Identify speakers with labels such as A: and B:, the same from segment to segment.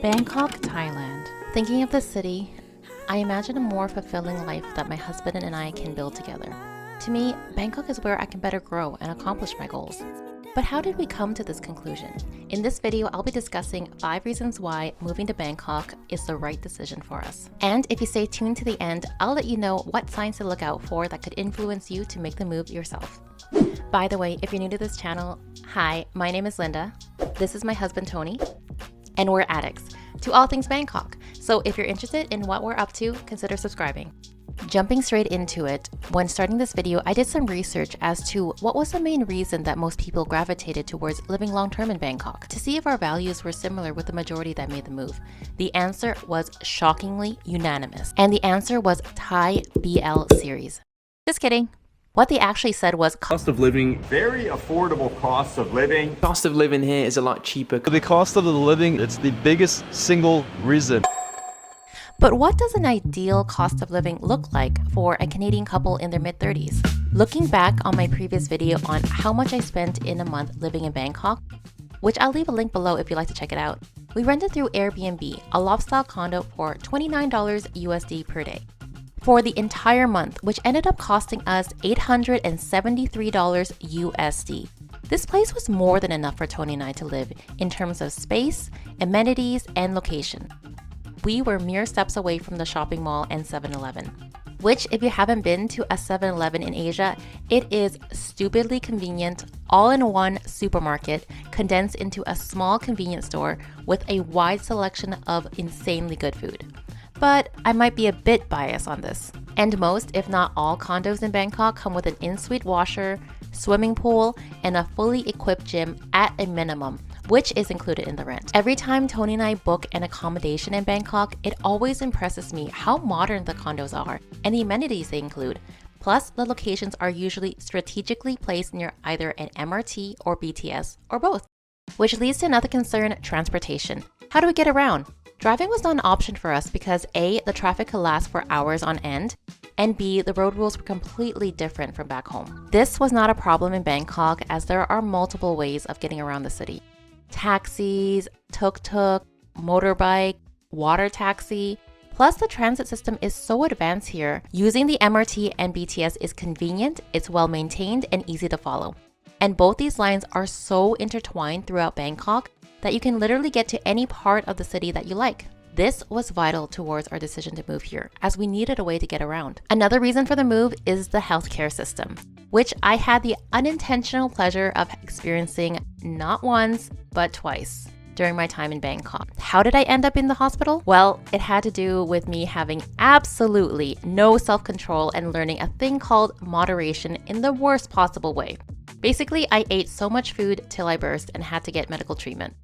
A: Bangkok, Thailand. Thinking of the city, I imagine a more fulfilling life that my husband and I can build together. To me, Bangkok is where I can better grow and accomplish my goals. But how did we come to this conclusion? In this video, I'll be discussing 5 reasons why moving to Bangkok is the right decision for us. And if you stay tuned to the end, I'll let you know what signs to look out for that could influence you to make the move yourself. By the way, if you're new to this channel, hi, my name is Linda. This is my husband, Tony, and we're addicts to all things Bangkok. So if you're interested in what we're up to, consider subscribing. Jumping straight into it, when starting this video, I did some research as to what was the main reason that most people gravitated towards living long-term in Bangkok, to see if our values were similar with the majority that made the move. The answer was shockingly unanimous, and the answer was Thai BL series. Just kidding. What they actually said was
B: cost of living.
C: Very affordable cost of living.
D: Cost of living here is a lot cheaper.
E: The cost of the living, it's the biggest single reason.
A: But what does an ideal cost of living look like for a Canadian couple in their mid-30s? Looking back on my previous video on how much I spent in a month living in Bangkok, which I'll leave a link below if you'd like to check it out, we rented through Airbnb a loft-style condo for $29 USD per day for the entire month, which ended up costing us $873 USD. This place was more than enough for Tony and I to live in terms of space, amenities, and location. We were mere steps away from the shopping mall and 7-Eleven, which if you haven't been to a 7-Eleven in Asia, it is stupidly convenient, all-in-one supermarket condensed into a small convenience store with a wide selection of insanely good food. But I might be a bit biased on this. And most, if not all, condos in Bangkok come with an in-suite washer, swimming pool, and a fully equipped gym at a minimum, which is included in the rent. Every time Tony and I book an accommodation in Bangkok, it always impresses me how modern the condos are and the amenities they include. Plus, the locations are usually strategically placed near either an MRT or BTS, or both. Which leads to another concern, transportation. How do we get around? Driving was not an option for us because A, the traffic could last for hours on end, and B, the road rules were completely different from back home. This was not a problem in Bangkok as there are multiple ways of getting around the city. Taxis, tuk-tuk, motorbike, water taxi. Plus, the transit system is so advanced here. Using the MRT and BTS is convenient, it's well maintained, and easy to follow. And both these lines are so intertwined throughout Bangkok that you can literally get to any part of the city that you like. This was vital towards our decision to move here, as we needed a way to get around. Another reason for the move is the healthcare system, which I had the unintentional pleasure of experiencing not once, but twice during my time in Bangkok. How did I end up in the hospital? Well, it had to do with me having absolutely no self-control and learning a thing called moderation in the worst possible way. Basically, I ate so much food till I burst and had to get medical treatment.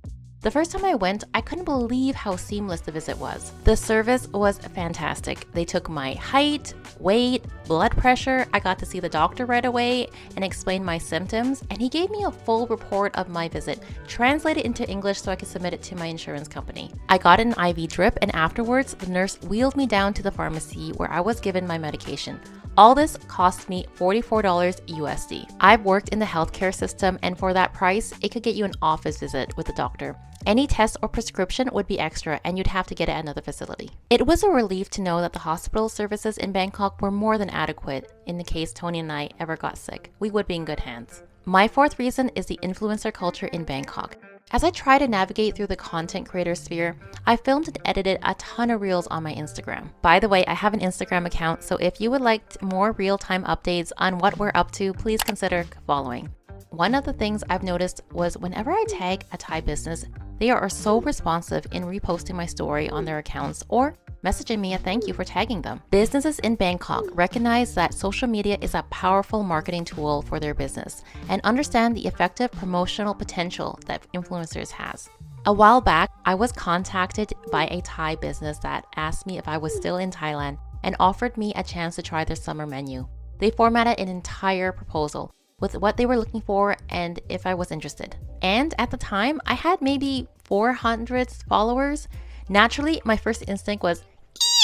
A: The first time I went, I couldn't believe how seamless the visit was. The service was fantastic. They took my height, weight, blood pressure. I got to see the doctor right away and explain my symptoms, and he gave me a full report of my visit, translated into English so I could submit it to my insurance company. I got an IV drip, and afterwards, the nurse wheeled me down to the pharmacy where I was given my medication. All this cost me $44 USD. I've worked in the healthcare system, and for that price, it could get you an office visit with a doctor. Any test or prescription would be extra, and you'd have to get it at another facility. It was a relief to know that the hospital services in Bangkok were more than adequate in the case Tony and I ever got sick. We would be in good hands. My 4th reason is the influencer culture in Bangkok. As I try to navigate through the content creator sphere, I filmed and edited a ton of reels on my Instagram. By the way, I have an Instagram account, so if you would like more real-time updates on what we're up to, please consider following. One of the things I've noticed was whenever I tag a Thai business, they are so responsive in reposting my story on their accounts or messaging me a thank you for tagging them. Businesses in Bangkok recognize that social media is a powerful marketing tool for their business and understand the effective promotional potential that influencers has. A while back, I was contacted by a Thai business that asked me if I was still in Thailand and offered me a chance to try their summer menu. They formatted an entire proposal with what they were looking for and if I was interested. And at the time, I had maybe 400 followers. Naturally, my first instinct was,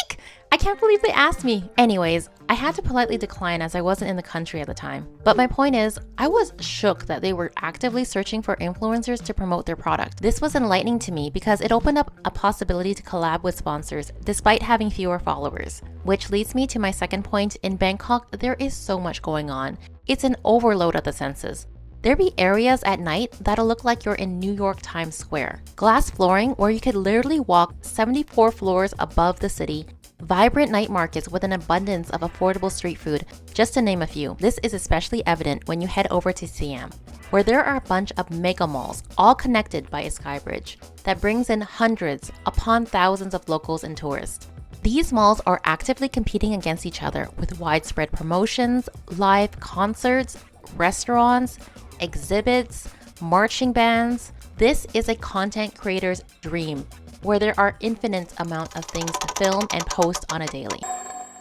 A: eek! I can't believe they asked me. Anyways, I had to politely decline as I wasn't in the country at the time. But my point is, I was shook that they were actively searching for influencers to promote their product. This was enlightening to me because it opened up a possibility to collab with sponsors despite having fewer followers. Which leads me to my second point. In Bangkok, there is so much going on. It's an overload of the senses. There be areas at night that'll look like you're in New York Times Square. Glass flooring where you could literally walk 74 floors above the city. Vibrant night markets with an abundance of affordable street food, just to name a few. This is especially evident when you head over to Siam, where there are a bunch of mega malls, all connected by a sky bridge, that brings in hundreds upon thousands of locals and tourists. These malls are actively competing against each other with widespread promotions, live concerts, restaurants, exhibits, marching bands. This is a content creator's dream, where there are infinite amount of things to film and post on a daily.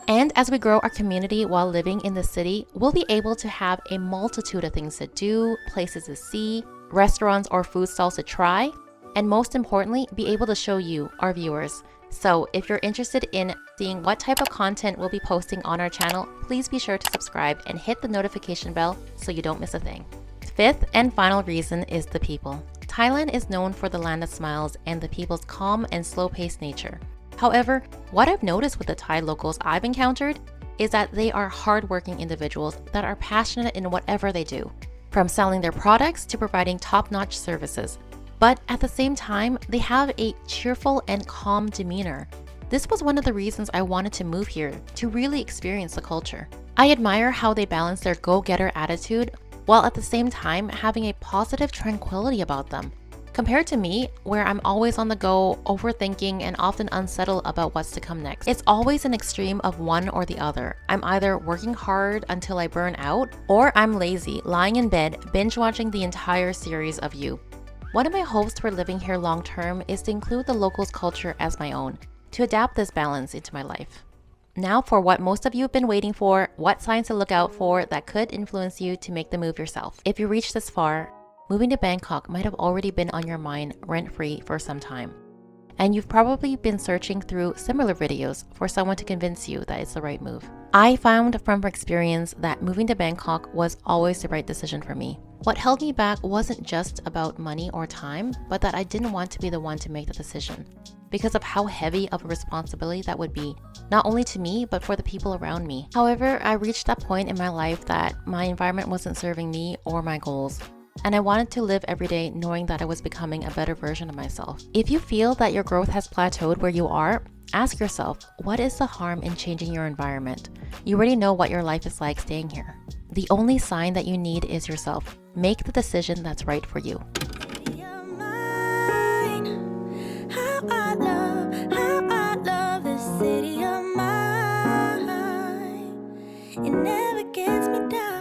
A: And as we grow our community while living in the city, we'll be able to have a multitude of things to do, places to see, restaurants or food stalls to try, and most importantly, be able to show you, our viewers. So if you're interested in seeing what type of content we'll be posting on our channel, please be sure to subscribe and hit the notification bell so you don't miss a thing. Fifth and final reason is the people. Thailand is known for the land of smiles and the people's calm and slow-paced nature. However, what I've noticed with the Thai locals I've encountered is that they are hardworking individuals that are passionate in whatever they do, from selling their products to providing top-notch services. But at the same time, they have a cheerful and calm demeanor. This was one of the reasons I wanted to move here, to really experience the culture. I admire how they balance their go-getter attitude while at the same time having a positive tranquility about them. Compared to me, where I'm always on the go, overthinking, and often unsettled about what's to come next. It's always an extreme of one or the other. I'm either working hard until I burn out, or I'm lazy, lying in bed, binge watching the entire series of You. One of my hopes for living here long term is to include the locals' culture as my own, to adapt this balance into my life. Now for what most of you have been waiting for, what signs to look out for that could influence you to make the move yourself. If you reached this far, moving to Bangkok might have already been on your mind rent-free for some time. And you've probably been searching through similar videos for someone to convince you that it's the right move. I found from experience that moving to Bangkok was always the right decision for me. What held me back wasn't just about money or time, but that I didn't want to be the one to make the decision, because of how heavy of a responsibility that would be, not only to me, but for the people around me. However, I reached that point in my life that my environment wasn't serving me or my goals, and I wanted to live every day knowing that I was becoming a better version of myself. If you feel that your growth has plateaued where you are, ask yourself, what is the harm in changing your environment? You already know what your life is like staying here. The only sign that you need is yourself. Make the decision that's right for you.
B: It never gets me down.